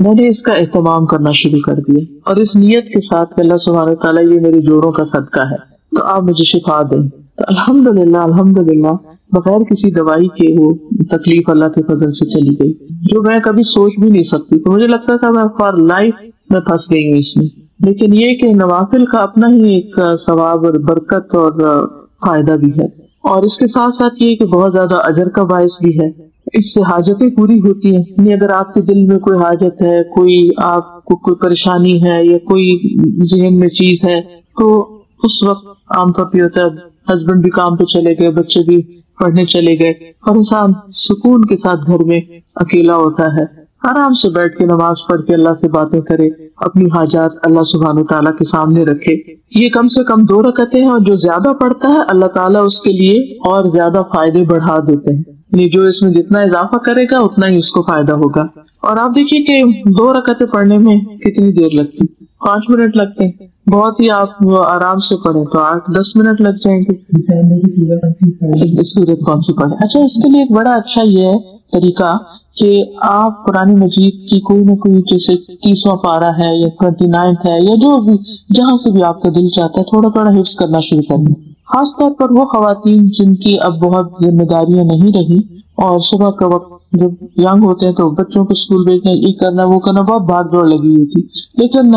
میں نے اس کا اہتمام کرنا شروع کر دیا اور اس نیت کے ساتھ کہ اللہ سبحانہ تعالیٰ یہ میرے جوڑوں کا صدقہ ہے تو آپ مجھے شفا دیں. تو الحمدللہ بغیر کسی دوائی کے وہ تکلیف اللہ کے فضل سے چلی گئی جو میں کبھی سوچ بھی نہیں سکتی. تو مجھے لگتا تھا میں فار لائف میں پھنس گئی ہوں اس میں. لیکن یہ کہ نوافل کا اپنا ہی ایک ثواب اور برکت اور فائدہ بھی ہے، اور اس کے ساتھ ساتھ یہ کہ بہت زیادہ اجر کا باعث بھی ہے. اس سے حاجتیں پوری ہوتی ہیں. یعنی اگر آپ کے دل میں کوئی حاجت ہے، کوئی آپ کو کوئی پریشانی ہے یا کوئی ذہن میں چیز ہے، تو اس وقت عام طور پہ ہوتا ہے ہسبینڈ بھی کام پہ چلے گئے، بچے بھی پڑھنے چلے گئے اور انسان سکون کے ساتھ گھر میں اکیلا ہوتا ہے، آرام سے بیٹھ کے نماز پڑھ کے اللہ سے باتیں کرے، اپنی حاجات اللہ سبحانہ تعالیٰ کے سامنے رکھے. یہ کم سے کم 2 رکعتیں ہیں، اور جو زیادہ پڑھتا ہے اللہ تعالیٰ اس کے لیے اور زیادہ فائدے بڑھا دیتے ہیں. یعنی جو اس میں جتنا اضافہ کرے گا اتنا ہی اس کو فائدہ ہوگا. اور آپ دیکھیے کہ 2 رکعتیں پڑھنے میں کتنی دیر لگتی، 5 منٹ لگتے ہیں. بہت ہی آپ آرام سے پڑھیں تو 8-10 منٹ لگ جائیں گے. سورت کون سی پڑھیں؟ اچھا، اس کے لیے ایک بڑا اچھا یہ ہے طریقہ کہ آپ قرآن مجید کی کوئی نہ کوئی، جیسے 30واں پارہ ہے یا 29 ہے یا جو بھی، جہاں سے بھی آپ کا دل چاہتا ہے تھوڑا تھوڑا حفظ کرنا شروع کر دیں. خاص طور پر وہ خواتین جن کی اب بہت ذمہ داریاں نہیں رہی اور صبح کا وقت جب ینگ ہوتے ہیں تو بچوں کو اسکول بھیجنا، یہ کرنا وہ کرنا، بہت بھاگ دوڑ لگی ہوئی تھی. لیکن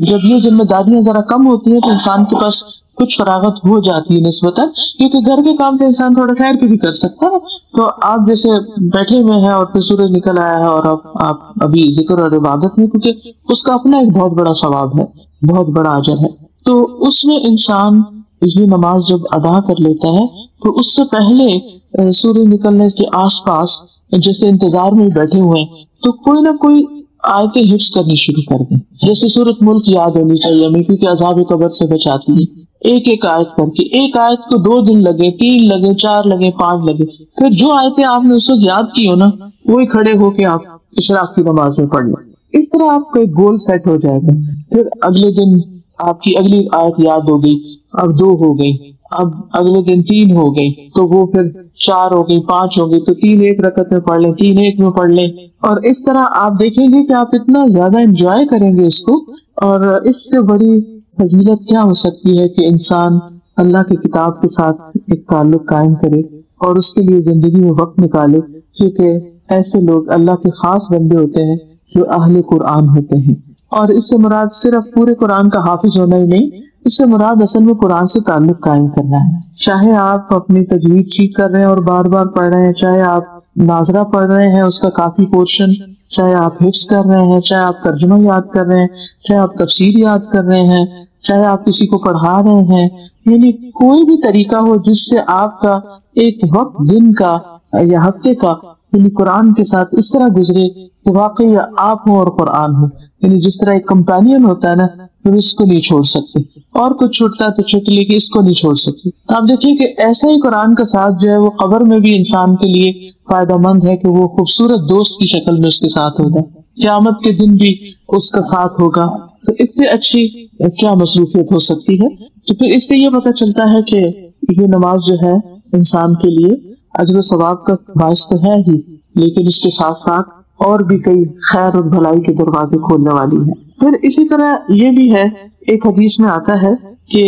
جب یہ ذمہ داریاں ذرا کم ہوتی ہیں تو انسان کے پاس کچھ فراغت ہو جاتی ہے نسبتاً، کیونکہ گھر کے کام تو انسان تھوڑا ٹھہر کے بھی کر سکتا ہے. تو آپ جیسے بیٹھے ہوئے ہیں اور پھر سورج نکل آیا ہے اور آپ ابھی ذکر اور عبادت میں، کیونکہ اس کا اپنا ایک بہت بڑا ثواب ہے، بہت بڑا اجر ہے. تو اس میں انسان یہ نماز جب ادا کر لیتا ہے تو اس سے پہلے سورج نکلنے کے آس پاس جیسے انتظار میں بیٹھے ہوئے ہیں تو کوئی نہ کوئی آیتیں حفظ کرنی شروع کر دیں. جیسے سورۃ ملک یاد ہونی چاہیے ہمیں، کیونکہ عذاب قبر سے بچاتی ہے. ایک آیت کر کے، ایک آیت کو 2 دن لگے، 3 لگے، 4 لگے، 5 لگے، پھر جو آیتیں آپ نے اس وقت یاد کی ہو نا وہی کھڑے ہو کے آپ اشراق کی نماز میں پڑھ لیں. اس طرح آپ کا ایک گول سیٹ ہو جائے گا. پھر اگلے دن آپ کی اگلی آیت یاد ہو گئی، اب 2 ہو گئی، اب اگلے دن 3 ہو گئی، تو وہ پھر 4 ہو گئی، 5 ہو گئی، تو 3 ایک رکعت میں پڑھ لیں، 3 ایک میں پڑھ لیں. اور اس طرح آپ دیکھیں گے کہ آپ اتنا زیادہ انجوائے کریں گے اس کو. اور اس سے بڑی فضیلت کیا ہو سکتی ہے کہ انسان اللہ کی کتاب کے ساتھ ایک تعلق قائم کرے اور اس کے لیے زندگی میں وقت نکالے، کیونکہ ایسے لوگ اللہ کے خاص بندے ہوتے ہیں جو اہل قرآن ہوتے ہیں. اور اس سے مراد صرف پورے قرآن کا حافظ ہونا ہی نہیں، اس سے مراد اصل میں قرآن سے تعلق قائم کرنا ہے. چاہے آپ اپنی تجوید ٹھیک کر رہے ہیں اور بار بار پڑھ رہے ہیں، چاہے آپ ناظرہ پڑھ رہے ہیں اس کا کافی پورشن، چاہے آپ حفظ کر رہے ہیں، چاہے آپ ترجمہ یاد کر رہے ہیں، چاہے آپ تفسیر یاد کر رہے ہیں، چاہے آپ کسی کو پڑھا رہے ہیں، یعنی کوئی بھی طریقہ ہو جس سے آپ کا ایک وقت دن کا یا ہفتے کا یعنی قرآن کے ساتھ اس طرح گزرے کہ واقعی آپ ہوں اور قرآن ہو. یعنی جس طرح ایک کمپینین ہوتا ہے نا، پھر اس کو نہیں چھوڑ سکتے، اور کچھ چھوٹتا ہے تو چھوٹ لیکن اس کو نہیں چھوڑ سکتے. آپ دیکھیے کہ ایسا ہی قرآن کا ساتھ جو ہے وہ قبر میں بھی انسان کے لیے فائدہ مند ہے کہ وہ خوبصورت دوست کی شکل میں اس کے ساتھ ہوگا، قیامت کے دن بھی اس کا ساتھ ہوگا. تو اس سے اچھی کیا مصروفیت ہو سکتی ہے. تو پھر اس سے یہ پتہ چلتا ہے کہ یہ نماز جو ہے انسان کے لیے اجر و ثواب کا باعث تو ہے ہی، لیکن اس کے ساتھ ساتھ اور بھی کئی خیر اور بھلائی کے دروازے کھولنے والی ہے. پھر اسی طرح یہ بھی ہے، ایک حدیث میں آتا ہے کہ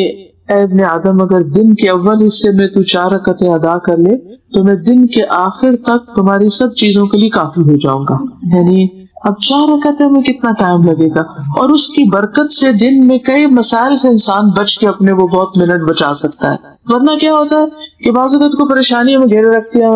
اے ابن آدم، اگر دن کے اول حصے میں تو 4 رکعتیں ادا کر لے تو میں دن کے آخر تک تمہاری سب چیزوں کے لیے کافی ہو جاؤں گا. یعنی اب 4 رکعتوں میں کتنا ٹائم لگے گا، اور اس کی برکت سے دن میں کئی مسائل سے انسان بچ کے اپنے وہ بہت منٹ بچا سکتا ہے. ورنہ کیا ہوتا ہے کہ بعض اوقات کو پریشانیوں میں گھیرے رکھتی ہے،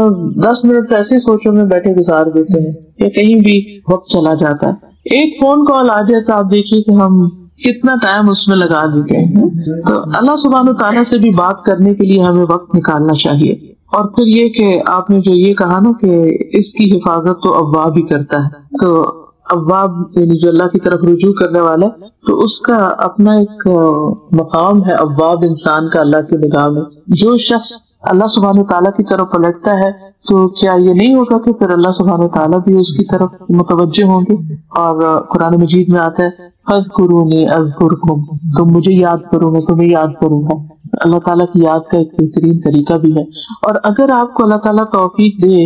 10 منٹ ایسے سوچوں میں بیٹھے گزار دیتے ہیں یا کہیں بھی وقت چلا جاتا ہے. ایک فون کال آ جائے تو آپ دیکھیے کہ ہم کتنا ٹائم اس میں لگا دیتے ہیں. تو اللہ سبحانہ تعالیٰ سے بھی بات کرنے کے لیے ہمیں وقت نکالنا چاہیے. اور پھر یہ کہ آپ نے جو یہ کہا نا کہ اس کی حفاظت تو اواب ہی کرتا ہے، تو اواب یعنی جو اللہ کی طرف رجوع کرنے والا ہے، تو اس کا اپنا ایک مقام ہے اواب انسان کا اللہ کی نگاہ میں. جو شخص اللہ سبحانہ تعالیٰ کی طرف پلٹتا ہے تو کیا یہ نہیں ہوگا کہ پھر اللہ سبحانہ تعالیٰ بھی اس کی طرف متوجہ ہوں گے. اور قرآن مجید میں آتا ہے فاذکرونی اذکرکم، تم مجھے یاد کرو میں تمہیں یاد کروں گا. اللہ تعالیٰ کی یاد کا ایک بہترین طریقہ بھی ہے. اور اگر آپ کو اللہ تعالیٰ توفیق دے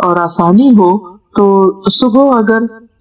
اور آسانی ہو تو صبح اگر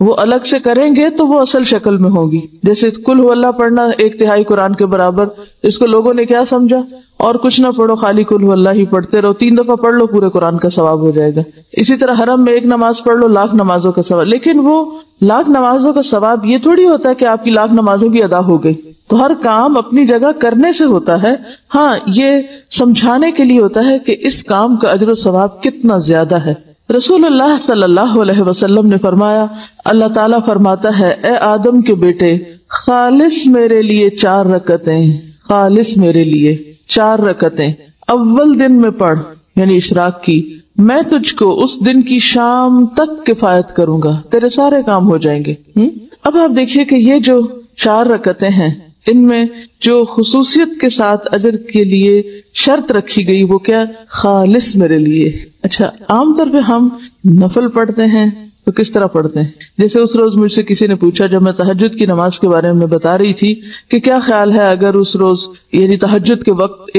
وہ الگ سے کریں گے تو وہ اصل شکل میں ہوگی. جیسے قل هو اللہ پڑھنا 1/3 قرآن کے برابر، اس کو لوگوں نے کیا سمجھا، اور کچھ نہ پڑھو، خالی قل هو اللہ ہی پڑھتے رہو، 3 دفعہ پڑھ لو پورے قرآن کا ثواب ہو جائے گا. اسی طرح حرم میں 1 نماز پڑھ لو، 1,00,000 نمازوں کا ثواب. لیکن وہ 1,00,000 نمازوں کا ثواب یہ تھوڑی ہوتا ہے کہ آپ کی 1,00,000 نمازیں بھی ادا ہو گئی. تو ہر کام اپنی جگہ کرنے سے ہوتا ہے. ہاں، یہ سمجھانے کے لیے ہوتا ہے کہ اس کام کا اجر و ثواب کتنا زیادہ ہے. رسول اللہ صلی اللہ علیہ وسلم نے فرمایا، اللہ تعالیٰ فرماتا ہے، اے آدم کے بیٹے، خالص میرے لیے 4 رکعتیں، خالص میرے لیے 4 رکعتیں اول دن میں پڑھ، یعنی اشراق کی، میں تجھ کو اس دن کی شام تک کفایت کروں گا، تیرے سارے کام ہو جائیں گے. اب آپ دیکھیے کہ یہ جو 4 رکعتیں ہیں، ان میں جو خصوصیت کے ساتھ اجر کے لیے شرط رکھی گئی وہ کیا، خالص میرے لیے. اچھا، عام طور پہ ہم نفل پڑھتے ہیں تو کس طرح پڑھتے ہیں؟ جیسے اس روز مجھ سے کسی نے پوچھا جب میں تہجد کی نماز کے بارے میں بتا رہی تھی کہ کیا خیال ہے اگر اس روز یعنی تہجد کے وقت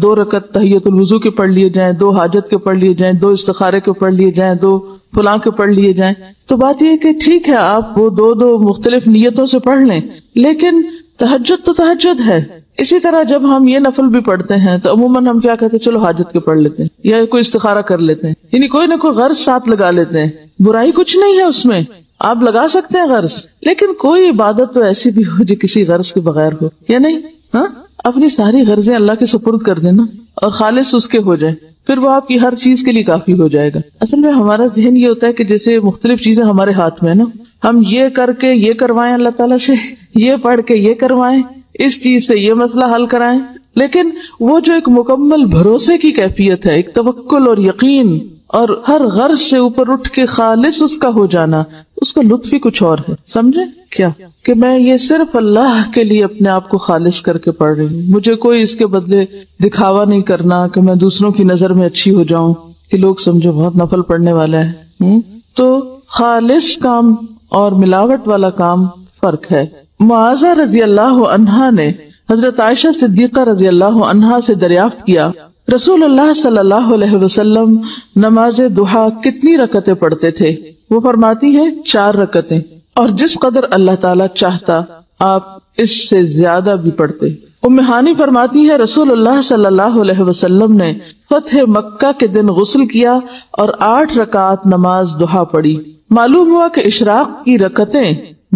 2 رکعت تحیۃ الوضو کے پڑھ لیے جائیں، 2 حاجت کے پڑھ لیے جائیں، 2 استخارے کے پڑھ لیے جائیں، 2 فلاں کے پڑھ لیے جائیں. تو بات یہ ہے کہ ٹھیک ہے آپ وہ 2 مختلف نیتوں سے پڑھ لیں، لیکن تہجد تو تہجد ہے. اسی طرح جب ہم یہ نفل بھی پڑھتے ہیں تو عموماً ہم کیا کہتے ہیں، چلو حاجت کے پڑھ لیتے ہیں یا کوئی استخارہ کر لیتے ہیں، یعنی کوئی نہ کوئی غرض ساتھ لگا لیتے ہیں. برائی کچھ نہیں ہے اس میں، آپ لگا سکتے ہیں غرض، لیکن کوئی عبادت تو ایسی بھی ہو جو کسی غرض کے بغیر ہو، یا نہیں؟ ہاں، اپنی ساری غرضیں اللہ کے سپرد کر دینا اور خالص اس کے ہو جائیں، پھر وہ آپ کی ہر چیز کے لیے کافی ہو جائے گا. اصل میں ہمارا ذہن یہ ہوتا ہے کہ جیسے مختلف چیزیں ہمارے ہاتھ میں ہے نا، ہم یہ کر کے یہ کروائیں اللہ تعالیٰ سے، یہ پڑھ کے یہ کروائیں، اس چیز سے یہ مسئلہ حل کرائیں. لیکن وہ جو ایک مکمل بھروسے کی کیفیت ہے، ایک توکل اور یقین اور ہر غرض سے اوپر اٹھ کے خالص اس کا ہو جانا، اس کا لطف ہی کچھ اور ہے. سمجھے کیا کہ میں یہ صرف اللہ کے لیے اپنے آپ کو خالص کر کے پڑھ رہی ہوں، مجھے کوئی اس کے بدلے دکھاوا نہیں کرنا کہ میں دوسروں کی نظر میں اچھی ہو جاؤں کہ لوگ سمجھو بہت نفل پڑھنے والا ہے. تو خالص کام اور ملاوٹ والا کام فرق ہے. معاذہ رضی اللہ عنہا نے حضرت عائشہ صدیقہ رضی اللہ عنہا سے دریافت کیا، رسول اللہ صلی اللہ علیہ وسلم نماز ضحیٰ کتنی رکعتیں پڑھتے تھے؟ وہ فرماتی ہیں 4 رکعتیں، اور جس قدر اللہ تعالیٰ چاہتا آپ اس سے زیادہ بھی پڑھتے. ام ہانی فرماتی ہے رسول اللہ صلی اللہ علیہ وسلم نے فتح مکہ کے دن غسل کیا اور 8 رکعات نماز ضحیٰ پڑھی. معلوم ہوا کہ اشراق کی رکعتیں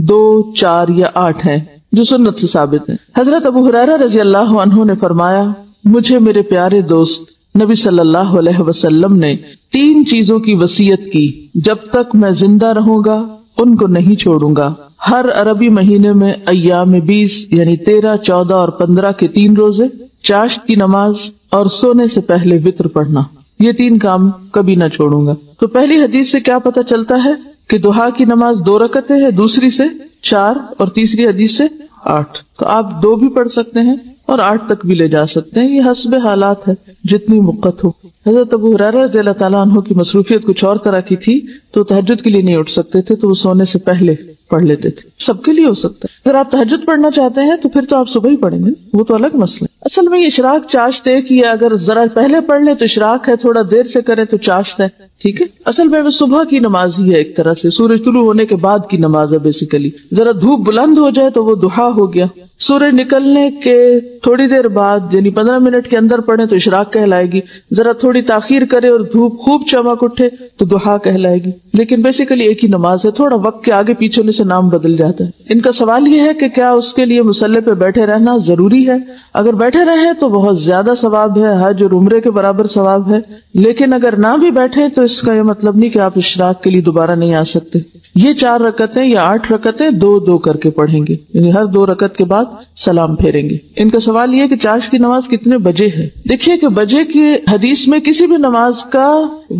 2، 4 یا 8 ہیں جو سنت سے ثابت ہیں. حضرت ابو ہریرہ رضی اللہ عنہ نے فرمایا، مجھے میرے پیارے دوست نبی صلی اللہ علیہ وسلم نے 3 چیزوں کی وصیت کی، جب تک میں زندہ رہوں گا ان کو نہیں چھوڑوں گا. ہر عربی مہینے میں ایام 20 یعنی 13، 14 اور 15 کے 3 روزے، چاشت کی نماز اور سونے سے پہلے وتر پڑھنا. یہ 3 کام کبھی نہ چھوڑوں گا. تو پہلی حدیث سے کیا پتہ چلتا ہے کہ ضحیٰ کی نماز 2 رکعتیں ہے، دوسری سے 4 اور تیسری حدیث سے 8. تو آپ 2 بھی پڑھ سکتے ہیں اور 8 تک بھی لے جا سکتے ہیں، یہ حسب حالات ہے جتنی مقت ہو. حضرت ابو ہریرہ رضی اللہ تعالیٰ عنہ کی مصروفیت کچھ اور طرح کی تھی، تو تہجد کے لیے نہیں اٹھ سکتے تھے، تو وہ سونے سے پہلے پڑھ لیتے تھے. سب کے لیے ہو سکتا ہے. اگر آپ تہجد پڑھنا چاہتے ہیں تو پھر تو آپ صبح ہی پڑھیں گے، وہ تو الگ مسئلہ ہے. اصل میں یہ اشراق چاشت ایک ہی ہے، اگر ذرا پہلے پڑھ لیں تو اشراق ہے، تھوڑا دیر سے کریں تو چاشت ہے. ٹھیک ہے، اصل میں وہ صبح کی نماز ہی ہے، ایک طرح سے سورج طلوع ہونے کے بعد کی نماز ہے. بیسیکلی ذرا دھوپ بلند ہو جائے تو وہ ضحیٰ ہو گیا. سورج نکلنے کے تھوڑی دیر بعد یعنی 15 منٹ کے اندر پڑھیں تو اشراق کہلائے گی. ذرا تھوڑی تاخیر کرے اور دھوپ خوب چمک اٹھے تو ضحیٰ کہلائے گی. لیکن بیسیکلی ایک ہی نماز ہے، تھوڑا وقت کے آگے پیچھے ہونے سے نام بدل جاتا ہے. ان کا سوال یہ ہے کہ کیا اس کے لیے مصلی پہ بیٹھے رہنا ضروری ہے؟ اگر بیٹھے رہیں تو بہت زیادہ ثواب ہے، حج اور عمرے کے برابر ثواب ہے. لیکن اگر نہ بھی بیٹھے تو اس کا یہ مطلب نہیں کہ آپ اشراق کے لیے دوبارہ نہیں آ سکتے. یہ 4 رکعتیں یا 8 رکعتیں 2 کر کے پڑھیں گے، یعنی ہر 2 رکعت کے بعد سلام پھیریں گے. ان کا سوال یہ کہ چاشت کی نماز کتنے بجے ہے؟ دیکھیے کہ بجے کی حدیث میں کسی بھی نماز کا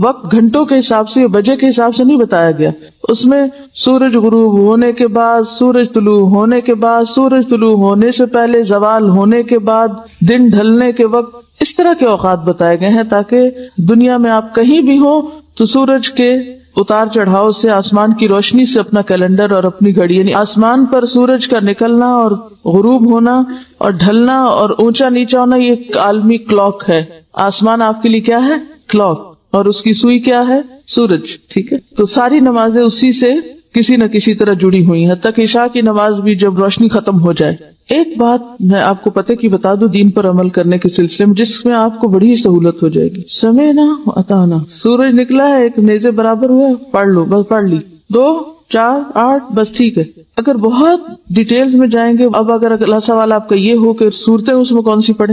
وقت گھنٹوں کے حساب سے یا بجے کے حساب سے نہیں بتایا گیا. اس میں سورج غروب ہونے کے بعد، سورج طلوع ہونے کے بعد، سورج طلوع ہونے سے پہلے، زوال ہونے کے بعد، دن ڈھلنے کے وقت، اس طرح کے اوقات بتائے گئے ہیں تاکہ دنیا میں آپ کہیں بھی ہوں تو سورج کے اتار چڑھاؤ سے، آسمان کی روشنی سے اپنا کیلنڈر اور اپنی گھڑی، یعنی آسمان پر سورج کا نکلنا اور غروب ہونا اور ڈھلنا اور اونچا نیچا ہونا، یہ ایک عالمی کلاک ہے. آسمان آپ کے لیے کیا ہے؟ کلاک، اور اس کی سوئی کیا ہے؟ سورج. ٹھیک ہے، تو ساری نمازیں اسی سے کسی نہ کسی طرح جڑی ہوئی ہیں، حتیٰ کہ عشاء کی نماز بھی جب روشنی ختم ہو جائے۔ ایک بات میں آپ کو پتہ کی بتا دوں دین پر عمل کرنے کے سلسلے میں، جس میں آپ کو بڑی سہولت ہو جائے گی۔ سمعنا وأطعنا، سورج نکلا ہے، ایک نیزے برابر ہوا، پڑھ لو، بس پڑھ لی، 2 4 8 بس ٹھیک ہے۔ اگر بہت ڈیٹیلز میں جائیں گے، اب اگر اگلا سوال آپ کا یہ ہو کہ صورتیں اس میں کون سی پڑھیں،